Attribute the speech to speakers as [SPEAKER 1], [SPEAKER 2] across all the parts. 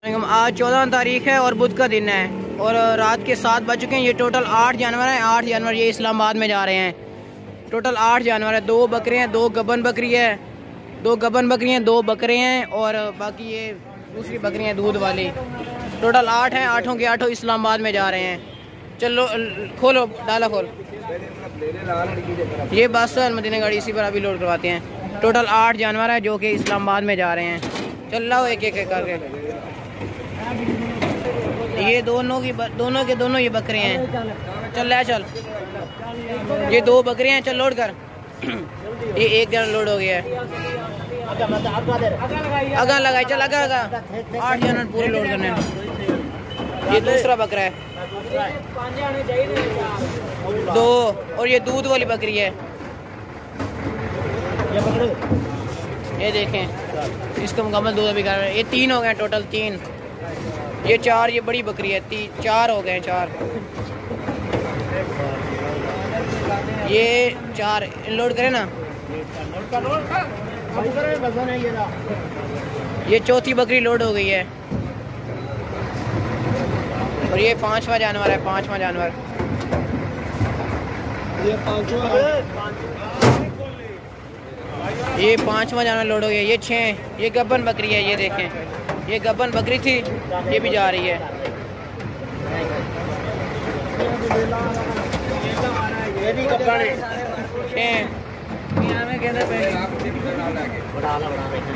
[SPEAKER 1] आज 14 तारीख है और बुध का दिन है और रात के 7 बज चुके हैं। ये टोटल 8 जानवर हैं। 8 जानवर ये इस्लामाबाद में जा रहे हैं। टोटल 8 जानवर है। 2 बकरे हैं, 2 गबन बकरी है, 2 गबन बकरी हैं, 2 बकरे हैं और बाकी ये दूसरी बकरी हैं दूध वाली। टोटल 8 हैं। 8 के 8 इस्लामाबाद में जा रहे हैं। चलो खोलो, डाला खोल। ये बस मदीना गाड़ी इसी पर अभी लोड करवाते हैं। टोटल 8 जानवर है जो कि इस्लामाबाद में जा रहे हैं। चल रहा हो एक एक करके। ये दोनों के दोनों ये बकरे हैं। चल रहा चल। ये 2 बकरे हैं। चल लोड कर। ये एक जन लोड हो गया है। अगा लगाए चल अगा 8 जानवर पूरे लोड करने हैं। ये दूसरा बकरा है। 2 और ये दूध वाली बकरी है। ये देखें इसका मुकम्मल दूध अभी कर रहे हैं। ये 3 हो गए टोटल 3। ये 4 ये बड़ी बकरी है। 4 हो गए 4। ये 4 लोड करें ना। ये चौथी बकरी लोड हो गई है और ये 5वां जानवर है। 5वां जानवर ये 5वां जानवर लोड हो गया। ये 6 ये गब्बन बकरी है। ये देखें ये गब्बन बकरी थी, ये भी जा रही है।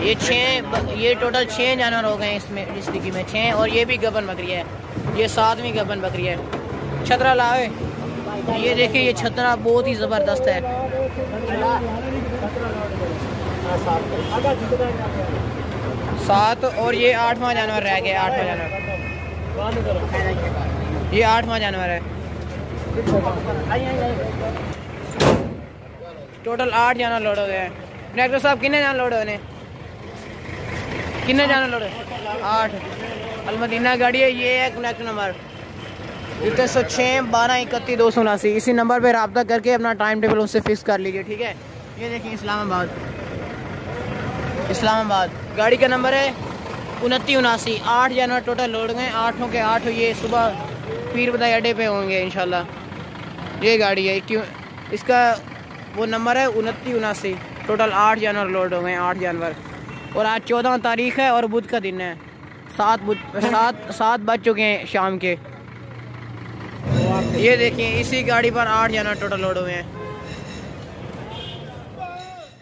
[SPEAKER 1] ये 6 ये टोटल 6 जानवर हो गए इसमें इस डिग्गी में 6 और ये भी गब्बन बकरी है। ये 7वीं गब्बन बकरी है। छतरा लाए। ये देखिए ये छतरा बहुत ही ज़बरदस्त है। 7 और ये 8वां जानवर रह गया। 8वां जानवर ये 8वां जानवर है। टोटल 8 जानवर लोड हो गए हैं। डायरेक्टर साहब कितने जानवर लोड होने? कितने जानवर लोड? 8। अलमदीना गाड़ी है। ये है कनेक्ट नंबर 306 12 31 279। इसी नंबर पे रब्ता करके अपना टाइम टेबल उससे फिक्स कर लीजिए, ठीक है। ये देखिए इस्लामाबाद गाड़ी का नंबर है 29 79। 8 जानवर टोटल लोड गए। 8 के 8 ये सुबह पीर बदाई अड्डे पे होंगे इंशाल्लाह। ये गाड़ी है क्यों इसका वो नंबर है 29 79। टोटल 8 जानवर लोड हो गए। 8 जानवर और आज 14 तारीख है और बुध का दिन है। 7 बज चुके हैं शाम के। ये देखिए इसी गाड़ी पर 8 जानवर टोटल लोड हुए हैं।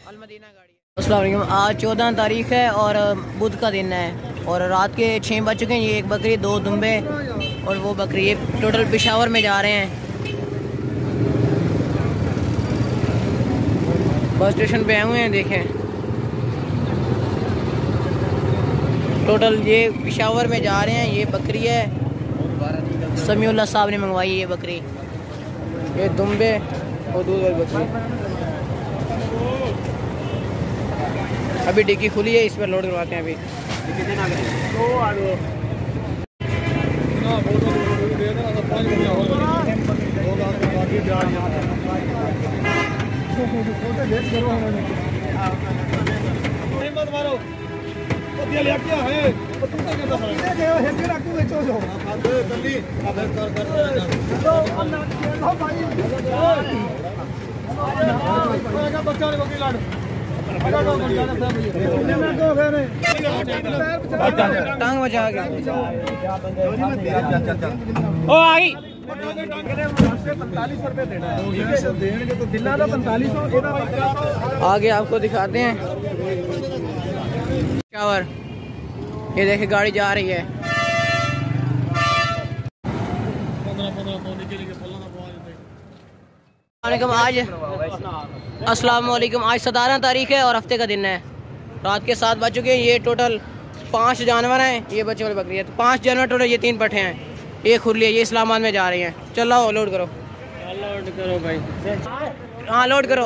[SPEAKER 1] अलमदीना गाड़ी। अस्सलाम वालेकुम। आज 14 तारीख है और बुध का दिन है और रात के 6 बज चुके हैं। ये एक बकरी 2 दुम्बे और वो बकरी ये टोटल पेशावर में जा रहे हैं। बस स्टेशन पे आए हुए हैं। देखें टोटल ये पेशावर में जा रहे हैं। ये बकरी है समीउल्लाह साहब ने मंगवाई ये बकरी। ये दुम्बे और दूध वाली बकरी। अभी डिग्गी खुली है, इस पर लोड करवाते हैं। अभी टांग बचा गया। ओ आई 45 रुपए देना है तो दिला 4500 आगे आपको दिखाते हैं। शावर ये देखिए गाड़ी जा रही है। आज अस्सलाम वालेकुम। आज 17 तारीख है और हफ्ते का दिन है। रात के 7 बज चुके हैं। ये टोटल 5 जानवर हैं। ये बच्चे वाली बकरी है तो 5 जानवर टोटल। ये 3 पट्ठे हैं। ये खुरली है। ये इस्लामाबाद में जा रही हैं। चलो लोड करो। लोड करो भाई। हाँ लोड करो।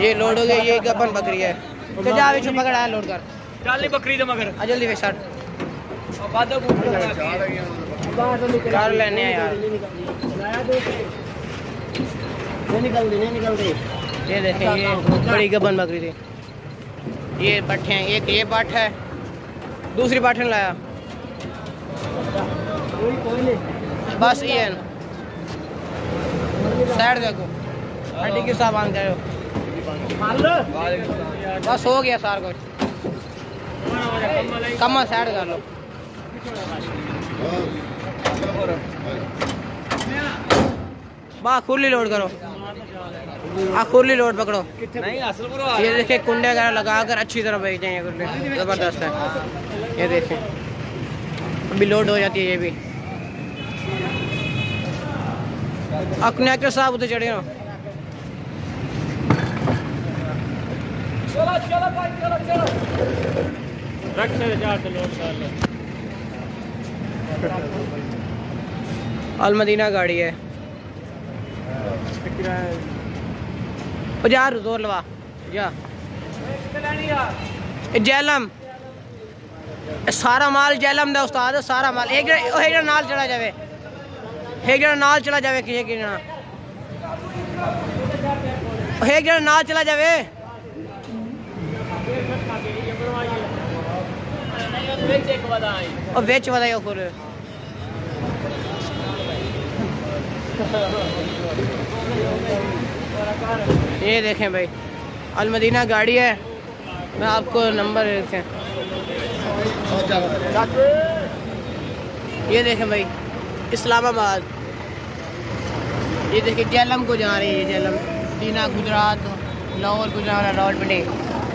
[SPEAKER 1] ये लोड हो गया। ये गब्बन बकरी है। तो जा पकड़ा है लोड कर। जल्दी बकरी दे मगर जल्दी वे शर्ट कार लेने यार। नहीं निकल दी। ये देखिए ये बड़ी गबन बकरी थी। ये पट्ठे हैं, एक ये पट्ठ है, दूसरी पट्ठ ने लाया बस। ये साइड देखो हड्डी के साथ बांध करो, बस हो गया सारा कुछ। कम साइड कर लो, बा खुली लोड करो, खुली लोड पकड़ो। ये देखिए कुंडे वगैरह लगा कर अच्छी तरह बेच दें, ये कुंडे जबरदस्त है। ये देखें अभी लोड हो जाती है ये भी। अब कनेक्टर साहब उधर चढ़े हो, अलमदीना गाड़ी है, 50 जोर लवा जा। जैलम सारा माल जैलम दा उस्ताद, सारा माल एक नाल चला जावे, एक नाल चला जावे, एक नाल चला जावे। और बेच बताइए खुद। ये देखें भाई अलमदीना गाड़ी है, मैं आपको नंबर देखें। ये देखें भाई इस्लामाबाद, ये देखिए जैलम को जा रही है, जैलम दीना गुजरात, लाहौर गुजरात, रावलपिंडी।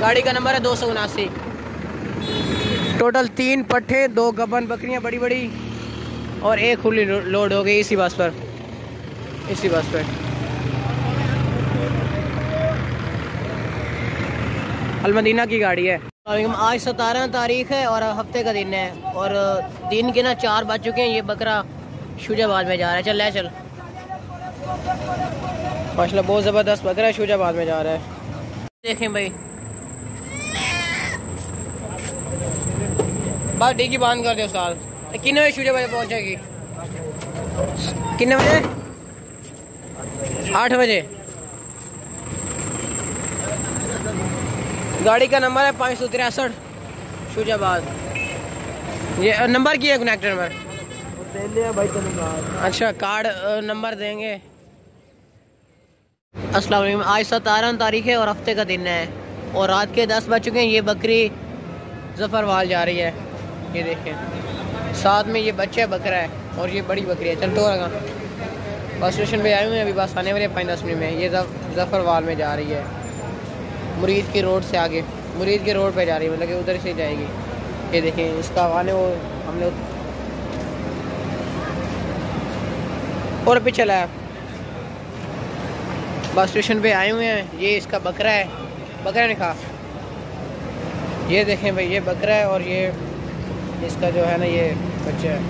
[SPEAKER 1] गाड़ी का नंबर है 279। टोटल 3 पट्ठे, 2 गबन बकरियां बड़ी बड़ी और एक खुली लोड हो गई इसी बस पर, इसी बस पर। अलमदीना की गाड़ी है। आज 17 तारीख है और हफ्ते का दिन है और दिन के ना 4 बज चुके हैं। ये बकरा शुजाबाद में जा रहा है, चल चल माशाल्लाह बहुत ज़बरदस्त बकरा है, शुजाबाद में जा रहा है। देखें भाई बस डिग्गी बंद कर दो साल। कितने बजे शुजाबाद पहुंचेगी? कितने बजे? 8 बजे। गाड़ी का नंबर है 563 शुजाबाद। ये नंबर की है कनेक्टर नंबर भाई तो। अच्छा कार्ड नंबर देंगे। अस्सलाम वालेकुम। आज 17 तारीख है और हफ्ते का दिन है और रात के 10 बज चुके हैं। ये बकरी जफरवाल जा रही है, ये देखें साथ में ये बच्चा बकरा है और ये बड़ी बकरी है। चल तो लगा बस स्टेशन पे आए हुए हैं, अभी बस आने वाले 5-10 मिनट में। ये जफरवाल में जा रही है, मुरीद की रोड से आगे, मुरीद के रोड पे जा रही है, मतलब कि उधर से जाएगी। ये देखें इसका आने वो हमने और पीछे लाया। बस स्टेशन पे आए हुए हैं। ये इसका बकरा है, बकरा ने खा। ये देखें भाई ये बकरा है और ये इसका जो है ना ये बच्चा है,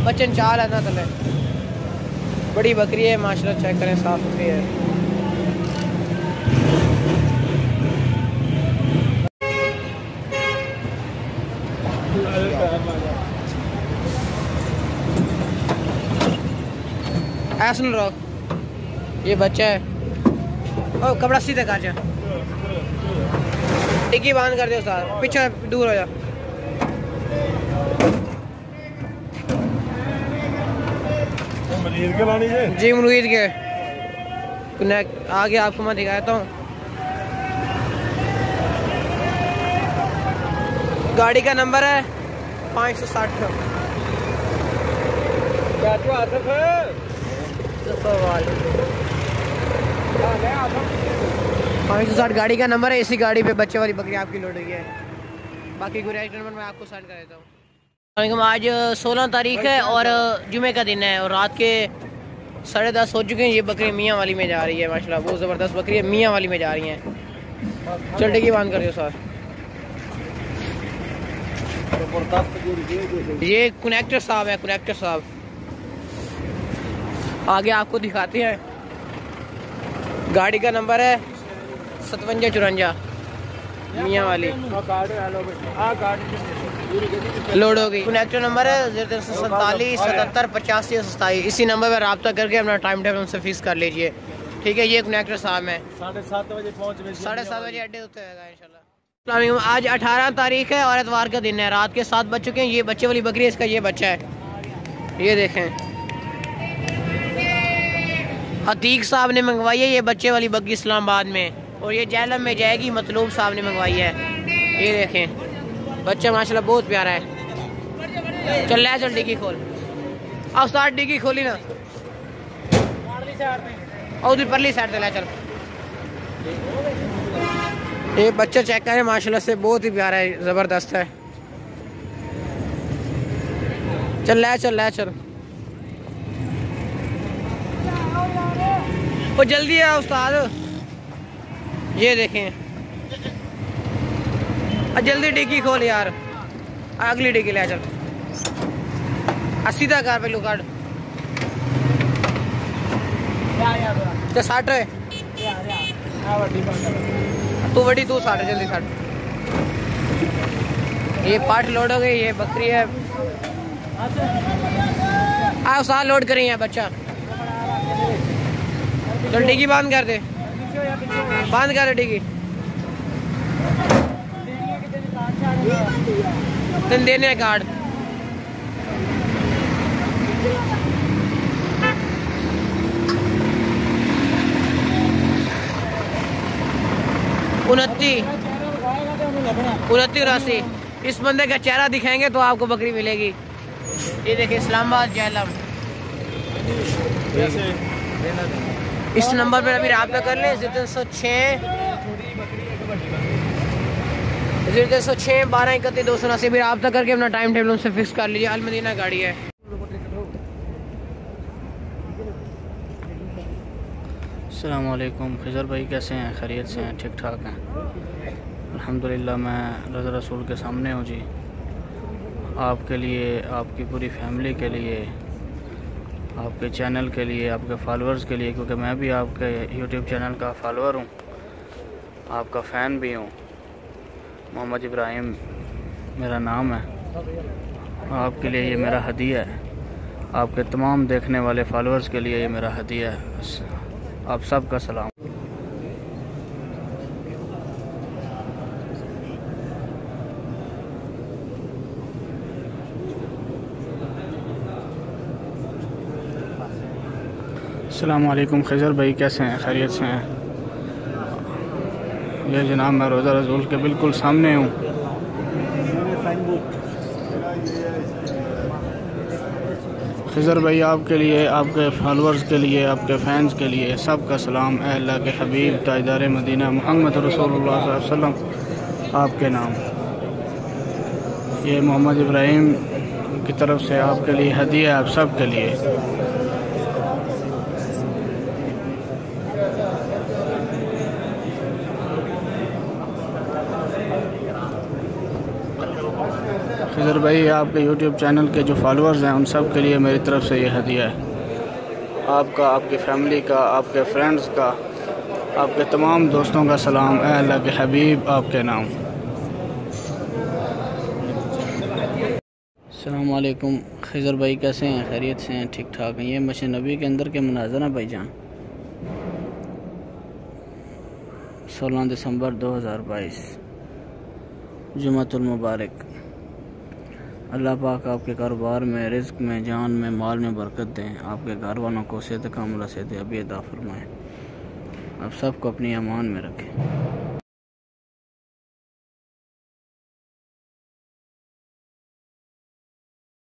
[SPEAKER 1] बच्चन चाल है ना तले। बड़ी बकरी है माशाल्लाह, चेक करें साफ सुथरी है। ऐसा रहो, ये बच्चा है। ओ कपड़ा सीधे कर जा, टिक्की बंद कर दो सार, पीछे दूर हो जा।
[SPEAKER 2] मरीज के लानी है
[SPEAKER 1] जी, मुरीद के आगे आपको मैं दिखाता हूँ। गाड़ी का नंबर है 560।
[SPEAKER 2] क्या जो आसफ है
[SPEAKER 1] 560 गाड़ी का नंबर है। इसी गाड़ी पे बच्चे वाली बकरी आपकी लोड हुई है। बाकी गुरेज नंबर मैं आपको सेंड कर देता हूँ। आज 16 तारीख है और जुमे का दिन है और रात के 10:30 हो चुके हैं। ये बकरी मियाँ वाली में जा रही है, माशाल्लाह बहुत ज़बरदस्त बकरी है, मियाँ वाली में जा रही हैं। चल टिक्की बंद कर दो सर। ये कनेक्टर साहब है, कनेक्टर साहब आगे आपको दिखाते हैं। गाड़ी का नंबर है 5754 मियाँ वाली, लोड हो गई। कनेक्टर नंबर है 0347 77 85 27। इसी नंबर पर रब्ता करके अपना टाइम टेबल से फिक्स कर लीजिए। ठीक है, ये कनेक्टर साहब है।
[SPEAKER 2] 7:30 बजे पहुँच,
[SPEAKER 1] 7:30 बजे अड्डे होते होगा इंशाल्लाह। आज 18 तारीख है और एतवार का दिन है। रात के 7 बज चुके हैं। ये बच्चे वाली बकरी है, इसका ये बच्चा है, ये देखें। अतीक साहब ने मंगवाई है ये बच्चे वाली बकरी इस्लामाबाद में, और ये जहलम में जाएगी। मतलूब साहब ने मंगवाई है, ये देखें। बच्चा माशाल्लाह बहुत प्यारा है। चल ले, चल डिग्गी खोल। अब स्टार्ट, डिग्गी खोली ना, और उधर परली साइड से ले चल। ये बच्चा चेक करें, माशाल्लाह से बहुत ही प्यारा है, ज़बरदस्त है। चल ले, चल ले, चल। वो जल्दी है उस्ताद, ये देखें। जल्दी डिग्गी खोल यार, अगली डिग्गी ले चल। 80 तक पहलू काट, 60 है तू बड़ी, तू 60, जल्दी 60। ये पार्ट लोड हो गई, ये बकरी है। आओ साथ लोड करें यहाँ बच्चा। चल डिग्गी बंद कर दे, बंद कर दे डिग्गी। तेन देने कार्ड। उनतीस 89। इस बंदे का चेहरा दिखाएंगे तो आपको बकरी मिलेगी। ये देखिए, इस्लामाबाद जहलम। इस नंबर पर अभी रब्ता कर लें, 0306 12 31 279 भी रब्ता करके अपना टाइम टेबल उनसे फिक्स कर लीजिए। अल मदीना गाड़ी है।
[SPEAKER 3] अस्सलाम वालेकुम। खिज़र भाई कैसे हैं? खैरियत से हैं? ठीक ठाक हैं? अल्हम्दुलिल्लाह। मैं रज़ा रसूल के सामने हूँ जी, आपके लिए, आपकी पूरी फैमिली के लिए, आपके चैनल के लिए, आपके फॉलोअर्स के लिए, क्योंकि मैं भी आपके यूट्यूब चैनल का फॉलोअर हूँ, आपका फ़ैन भी हूँ। मोहम्मद इब्राहिम मेरा नाम है। आपके लिए ये मेरा हदिया है, आपके तमाम देखने वाले फॉलोअर्स के लिए ये मेरा हदिया है। आप सब का सलाम। अस्सलाम वालेकुम। खिज़र भाई कैसे हैं? खैरियत से हैं? ये जनाब मैं रोज़ा रसूल के बिल्कुल सामने हूँ। खिज़र भाई आपके लिए, आपके फॉलोअर्स के लिए, आपके फैंस के लिए सब का सलाम। ऐ अल्लाह के हबीब ताजदार मदीना मोहम्मद रसूलुल्लाह सल्लल्लाहु अलैहि वसल्लम आपके नाम। ये मोहम्मद इब्राहिम की तरफ से आपके लिए हदिया, आप सब के लिए। खिज़र भाई आपके यूट्यूब चैनल के जो फॉलोअर्स हैं उन सब के लिए मेरी तरफ से ये हदिया है। आपका, आपकी फैमिली का, आपके फ्रेंड्स का, आपके तमाम दोस्तों का सलाम। ऐ अल्लाह के हबीब आपके नाम। अस्सलाम वालेकुम। खिज़र भाई कैसे हैं? खैरियत से हैं? ठीक ठाक हैं? ये मस्जिद नबी के अंदर के मनाज़र हैं भाईजान। 16 दिसंबर 2022 जुम्मतुल मुबारक। अल्लाह पाक आपके कारोबार में, रिज़्क में, जान में, माल में बरकत दें। आपके घर वालों को सेहत कामला से अभी अता फरमाएँ। आप सबको अपनी अमान में रखें।